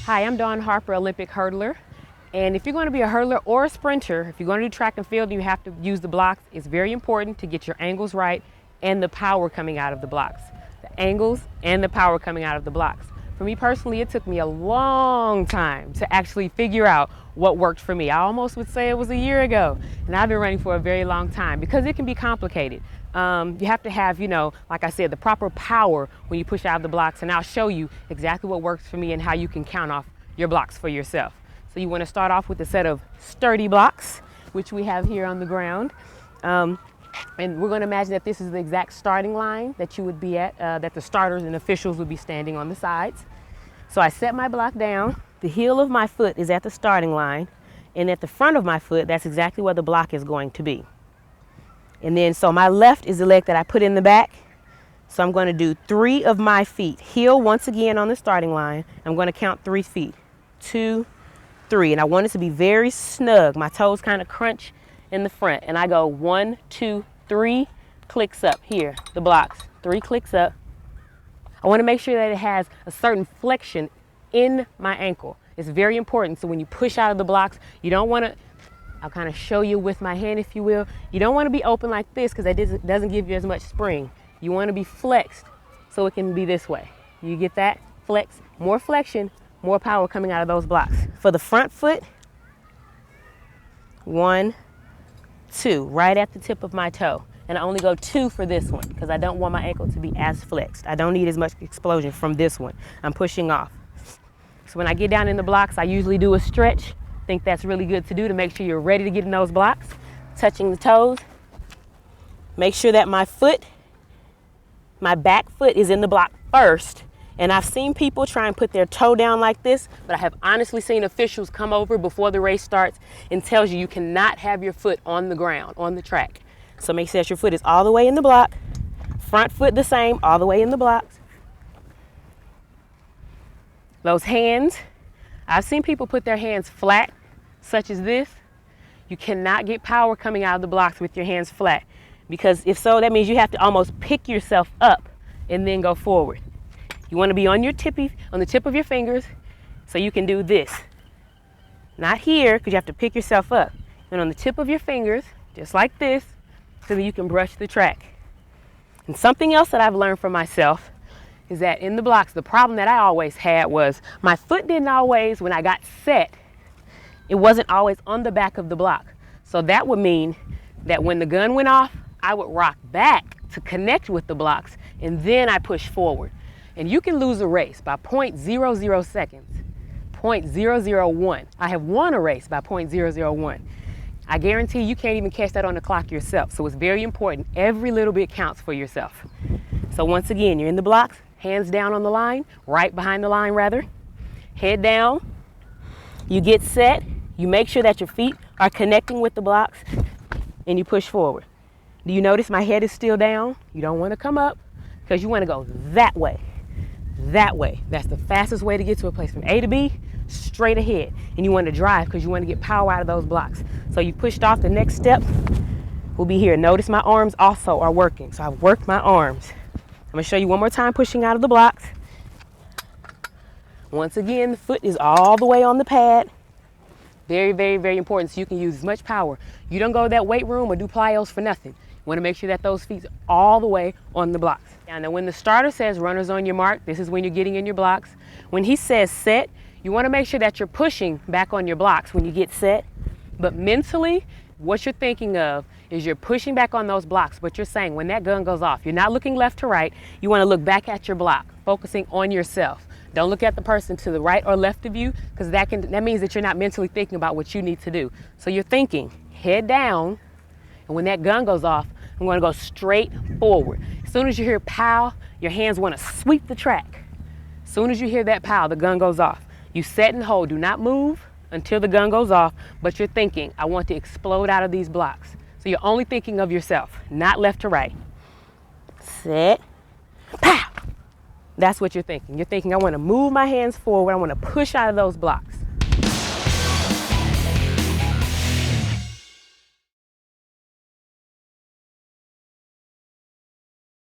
Hi, I'm Harper, Olympic hurdler. And if you're going to be a hurdler or a sprinter, if you're going to do track and field, you have to use the blocks. It's very important to get your angles right and the power coming out of the blocks. The angles and the power coming out of the blocks. For me personally, it took me a long time to actually figure out what worked for me. I almost would say it was a year ago, and I've been running for a very long time because it can be complicated. You have to have, like I said, the proper power when you push out of the blocks, and I'll show you exactly what works for me and how you can count off your blocks for yourself. So you want to start off with a set of sturdy blocks, which we have here on the ground. And we're going to imagine that this is the exact starting line that you would be at, that the starters and officials would be standing on the sides. So I set my block down. The heel of my foot is at the starting line, and at the front of my foot, that's exactly where the block is going to be. And then, so my left is the leg that I put in the back. So I'm going to do 3 of my feet. Heel once again on the starting line. I'm going to count 3 feet. 2, 3. And I want it to be very snug. My toes kind of crunch in the front. And I go 1, 2, 3 clicks up here, the blocks. 3 clicks up. I want to make sure that it has a certain flexion in my ankle. It's very important. So when you push out of the blocks, you don't want to, I'll kind of show you with my hand, if you will. You don't want to be open like this because that doesn't give you as much spring. You want to be flexed so it can be this way. You get that? Flex, more flexion, more power coming out of those blocks. For the front foot, 1, 2, right at the tip of my toe. And I only go 2 for this one because I don't want my ankle to be as flexed. I don't need as much explosion from this one. I'm pushing off. So when I get down in the blocks, I usually do a stretch. I think that's really good to do to make sure you're ready to get in those blocks. Touching the toes. Make sure that my back foot is in the block first. And I've seen people try and put their toe down like this, but I have honestly seen officials come over before the race starts and tells you cannot have your foot on the ground, on the track. So make sure that your foot is all the way in the block. Front foot the same, all the way in the blocks. Those hands, I've seen people put their hands flat, such as this. You cannot get power coming out of the blocks with your hands flat, because if so, that means you have to almost pick yourself up and then go forward. You want to be on the tip of your fingers, so you can do this. Not here, because you have to pick yourself up. And on the tip of your fingers, just like this, so that you can brush the track. And something else that I've learned for myself is that in the blocks, the problem that I always had was my foot didn't always, when I got set, it wasn't always on the back of the block. So that would mean that when the gun went off, I would rock back to connect with the blocks, and then I push forward. And you can lose a race by 0.00 seconds, 0.001. I have won a race by 0.001. I guarantee you can't even catch that on the clock yourself. So it's very important. Every little bit counts for yourself. So once again, you're in the blocks, hands down on the line, right behind the line rather. Head down. You get set. You make sure that your feet are connecting with the blocks, and you push forward. Do you notice my head is still down? You don't want to come up because you want to go that way. That way. That's the fastest way to get to a place from A to B, straight ahead. And you want to drive because you want to get power out of those blocks. So you pushed off. The next step will be here. Notice my arms also are working. So I've worked my arms. I'm going to show you one more time pushing out of the blocks. Once again, the foot is all the way on the pad. Very, very, very important, so you can use as much power. You don't go to that weight room or do plyos for nothing. You want to make sure that those feet are all the way on the blocks. Now when the starter says runners on your mark, this is when you're getting in your blocks. When he says set, you want to make sure that you're pushing back on your blocks when you get set. But mentally, what you're thinking of is you're pushing back on those blocks, but you're saying when that gun goes off, you're not looking left to right. You want to look back at your block, focusing on yourself. Don't look at the person to the right or left of you, because that means that you're not mentally thinking about what you need to do. So you're thinking, head down, and when that gun goes off, I'm going to go straight forward. As soon as you hear pow, your hands want to sweep the track. As soon as you hear that pow, the gun goes off. You set and hold. Do not move until the gun goes off, but you're thinking, I want to explode out of these blocks. So you're only thinking of yourself, not left to right. Set, pow. That's what you're thinking. You're thinking, I want to move my hands forward. I want to push out of those blocks.